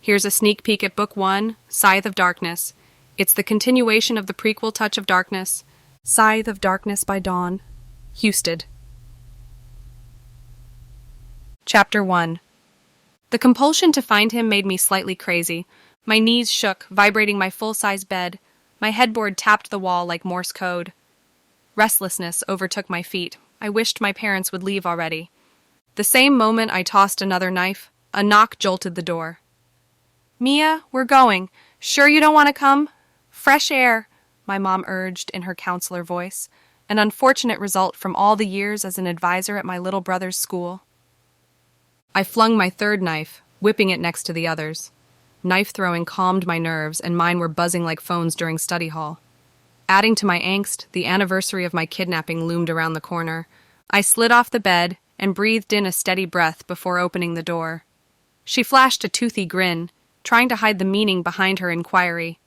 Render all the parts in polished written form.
Here's a sneak peek at Book 1, Scythe of Darkness. It's the continuation of the prequel Touch of Darkness. Scythe of Darkness by Dawn. Husted. Chapter 1. The compulsion to find him made me slightly crazy. My knees shook, vibrating my full-size bed. My headboard tapped the wall like Morse code. Restlessness overtook my feet. I wished my parents would leave already. The same moment I tossed another knife, a knock jolted the door. "Mia, we're going. Sure you don't want to come? Fresh air," my mom urged in her counselor voice, an unfortunate result from all the years as an advisor at my little brother's school. I flung my third knife, whipping it next to the others. Knife throwing calmed my nerves, and mine were buzzing like phones during study hall. Adding to my angst, the anniversary of my kidnapping loomed around the corner. I slid off the bed and breathed in a steady breath before opening the door. She flashed a toothy grin, trying to hide the meaning behind her inquiry.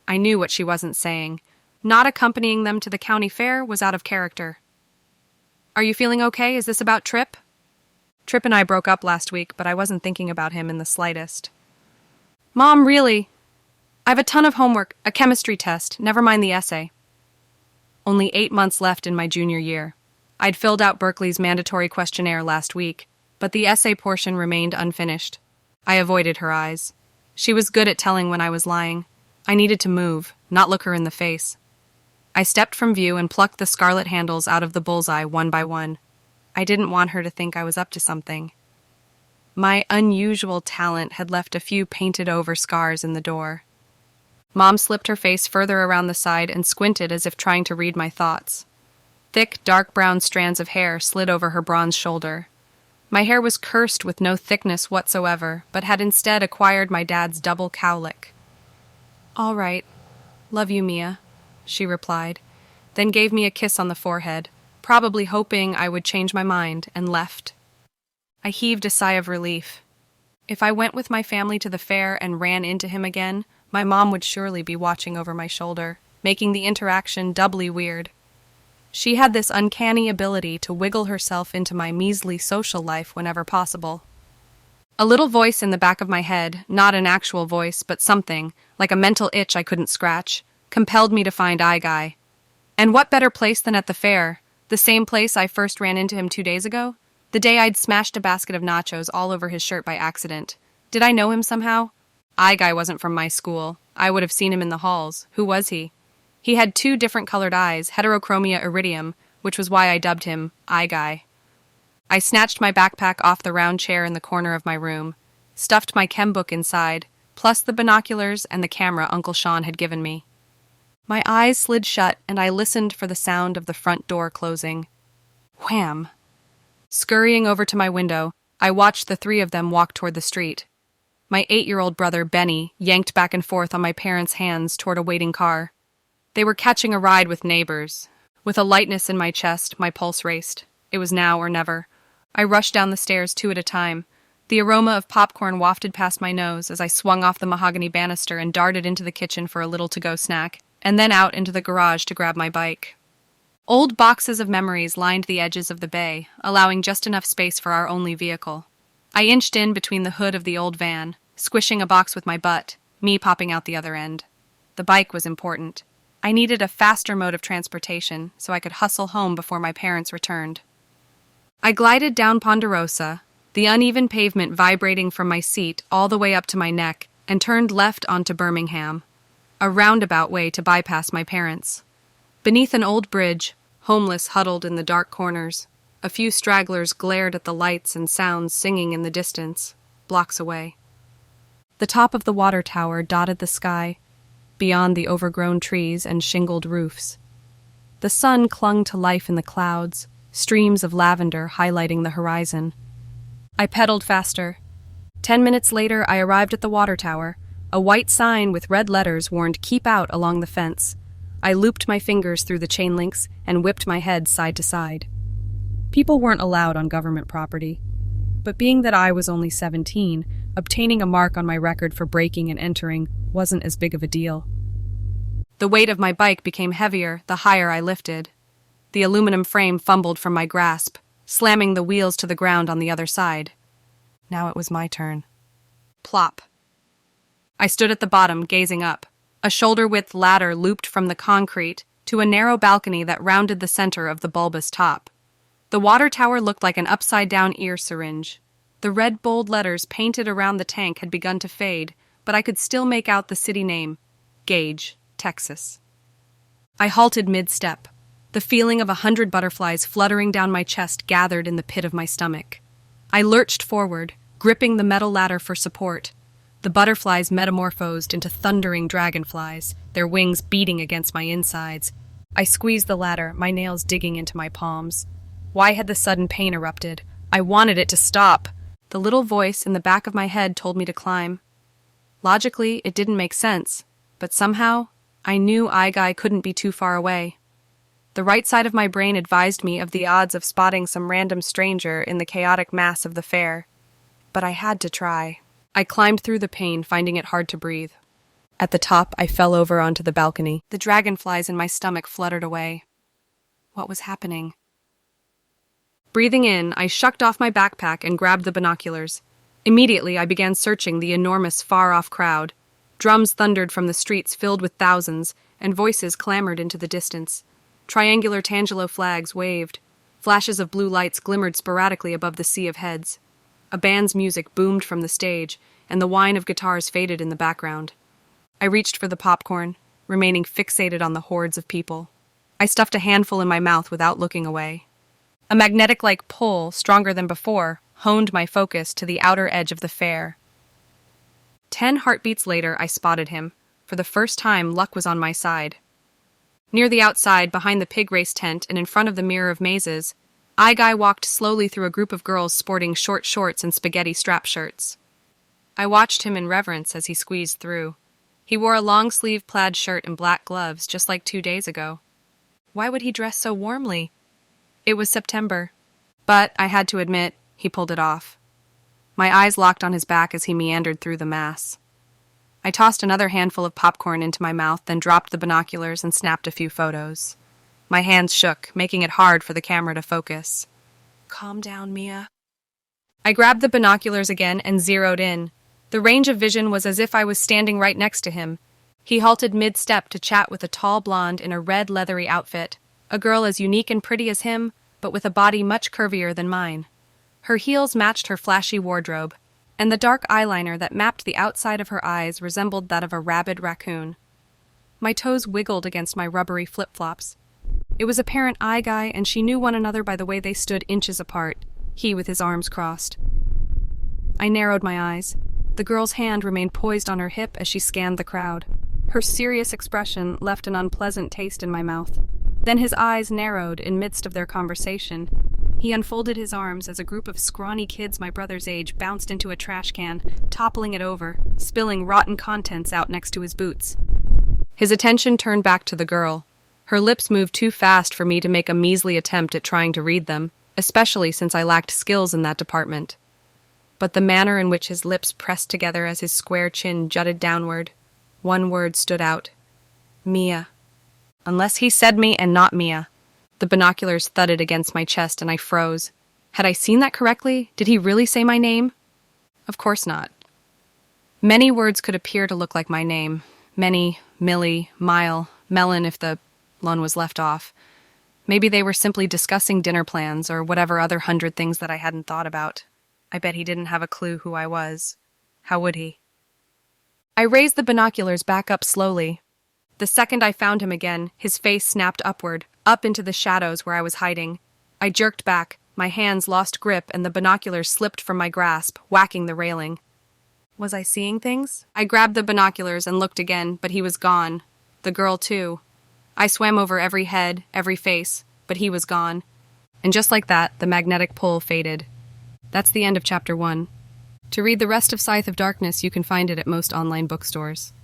I knew what she wasn't saying. Not accompanying them to the county fair was out of character. "Are you feeling okay? Is this about Trip?" Trip and I broke up last week, but I wasn't thinking about him in the slightest. "Mom, really? I've a ton of homework, a chemistry test, never mind the essay." Only 8 months left in my junior year. I'd filled out Berkeley's mandatory questionnaire last week, but the essay portion remained unfinished. I avoided her eyes. She was good at telling when I was lying. I needed to move, not look her in the face. I stepped from view and plucked the scarlet handles out of the bullseye one by one. I didn't want her to think I was up to something. My unusual talent had left a few painted-over scars in the door. Mom slipped her face further around the side and squinted as if trying to read my thoughts. Thick, dark brown strands of hair slid over her bronze shoulder. My hair was cursed with no thickness whatsoever, but had instead acquired my dad's double cowlick. "All right. Love you, Mia," she replied, then gave me a kiss on the forehead, probably hoping I would change my mind, and left. I heaved a sigh of relief. If I went with my family to the fair and ran into him again, my mom would surely be watching over my shoulder, making the interaction doubly weird. She had this uncanny ability to wiggle herself into my measly social life whenever possible. A little voice in the back of my head, not an actual voice, but something, like a mental itch I couldn't scratch, compelled me to find Guy. And what better place than at the fair, the same place I first ran into him 2 days ago? The day I'd smashed a basket of nachos all over his shirt by accident. Did I know him somehow? Guy wasn't from my school. I would have seen him in the halls. Who was he? He had 2 different colored eyes, heterochromia iridium, which was why I dubbed him Guy. I snatched my backpack off the round chair in the corner of my room, stuffed my chem book inside, plus the binoculars and the camera Uncle Sean had given me. My eyes slid shut and I listened for the sound of the front door closing. Wham! Scurrying over to my window, I watched the 3 of them walk toward the street. My 8-year-old brother, Benny, yanked back and forth on my parents' hands toward a waiting car. They were catching a ride with neighbors. With a lightness in my chest, my pulse raced. It was now or never. I rushed down the stairs 2 at a time. The aroma of popcorn wafted past my nose as I swung off the mahogany banister and darted into the kitchen for a little-to-go snack, and then out into the garage to grab my bike. Old boxes of memories lined the edges of the bay, allowing just enough space for our only vehicle. I inched in between the hood of the old van, squishing a box with my butt, me popping out the other end. The bike was important. I needed a faster mode of transportation so I could hustle home before my parents returned. I glided down Ponderosa, the uneven pavement vibrating from my seat all the way up to my neck, and turned left onto Birmingham, a roundabout way to bypass my parents. Beneath an old bridge, homeless huddled in the dark corners, a few stragglers glared at the lights and sounds singing in the distance, blocks away. The top of the water tower dotted the sky, beyond the overgrown trees and shingled roofs. The sun clung to life in the clouds, streams of lavender highlighting the horizon. I pedaled faster. 10 minutes later, I arrived at the water tower. A white sign with red letters warned "Keep out" along the fence. I looped my fingers through the chain links and whipped my head side to side. People weren't allowed on government property, but being that I was only 17, obtaining a mark on my record for breaking and entering wasn't as big of a deal. The weight of my bike became heavier the higher I lifted. The aluminum frame fumbled from my grasp, slamming the wheels to the ground on the other side. Now it was my turn. Plop. I stood at the bottom, gazing up. A shoulder-width ladder looped from the concrete to a narrow balcony that rounded the center of the bulbous top. The water tower looked like an upside-down ear syringe. The red bold letters painted around the tank had begun to fade, but I could still make out the city name, Gage, Texas. I halted mid-step. The feeling of 100 butterflies fluttering down my chest gathered in the pit of my stomach. I lurched forward, gripping the metal ladder for support. The butterflies metamorphosed into thundering dragonflies, their wings beating against my insides. I squeezed the ladder, my nails digging into my palms. Why had the sudden pain erupted? I wanted it to stop. The little voice in the back of my head told me to climb. Logically, it didn't make sense, but somehow, I knew Guy couldn't be too far away. The right side of my brain advised me of the odds of spotting some random stranger in the chaotic mass of the fair. But I had to try. I climbed through the pain, finding it hard to breathe. At the top, I fell over onto the balcony. The dragonflies in my stomach fluttered away. What was happening? Breathing in, I shucked off my backpack and grabbed the binoculars. Immediately, I began searching the enormous, far-off crowd. Drums thundered from the streets filled with thousands, and voices clamored into the distance. Triangular Tangelo flags waved. Flashes of blue lights glimmered sporadically above the sea of heads. A band's music boomed from the stage, and the whine of guitars faded in the background. I reached for the popcorn, remaining fixated on the hordes of people. I stuffed a handful in my mouth without looking away. A magnetic-like pull, stronger than before, honed my focus to the outer edge of the fair. 10 heartbeats later, I spotted him. For the first time, luck was on my side. Near the outside, behind the pig race tent and in front of the Mirror of Mazes, Guy walked slowly through a group of girls sporting short shorts and spaghetti strap shirts. I watched him in reverence as he squeezed through. He wore a long-sleeved plaid shirt and black gloves, just like 2 days ago. Why would he dress so warmly? It was September. But, I had to admit, he pulled it off. My eyes locked on his back as he meandered through the mass. I tossed another handful of popcorn into my mouth, then dropped the binoculars and snapped a few photos. My hands shook, making it hard for the camera to focus. Calm down, Mia. I grabbed the binoculars again and zeroed in. The range of vision was as if I was standing right next to him. He halted mid-step to chat with a tall blonde in a red leathery outfit, a girl as unique and pretty as him, but with a body much curvier than mine. Her heels matched her flashy wardrobe, and the dark eyeliner that mapped the outside of her eyes resembled that of a rabid raccoon. My toes wiggled against my rubbery flip-flops. It was apparent Guy and she knew one another by the way they stood inches apart, he with his arms crossed. I narrowed my eyes. The girl's hand remained poised on her hip as she scanned the crowd. Her serious expression left an unpleasant taste in my mouth. Then his eyes narrowed in midst of their conversation. He unfolded his arms as a group of scrawny kids my brother's age bounced into a trash can, toppling it over, spilling rotten contents out next to his boots. His attention turned back to the girl. Her lips moved too fast for me to make a measly attempt at trying to read them, especially since I lacked skills in that department. But the manner in which his lips pressed together as his square chin jutted downward, one word stood out. Mia. Unless he said me and not Mia. The binoculars thudded against my chest and I froze. Had I seen that correctly? Did he really say my name? Of course not. Many words could appear to look like my name. Many, Millie, Mile, Melon if the lun was left off. Maybe they were simply discussing dinner plans or whatever other 100 things that I hadn't thought about. I bet he didn't have a clue who I was. How would he? I raised the binoculars back up slowly. The second I found him again, his face snapped upward, up into the shadows where I was hiding. I jerked back, my hands lost grip and the binoculars slipped from my grasp, whacking the railing. Was I seeing things? I grabbed the binoculars and looked again, but he was gone. The girl, too. I swam over every head, every face, but he was gone. And just like that, the magnetic pull faded. That's the end of Chapter 1. To read the rest of Scythe of Darkness, you can find it at most online bookstores.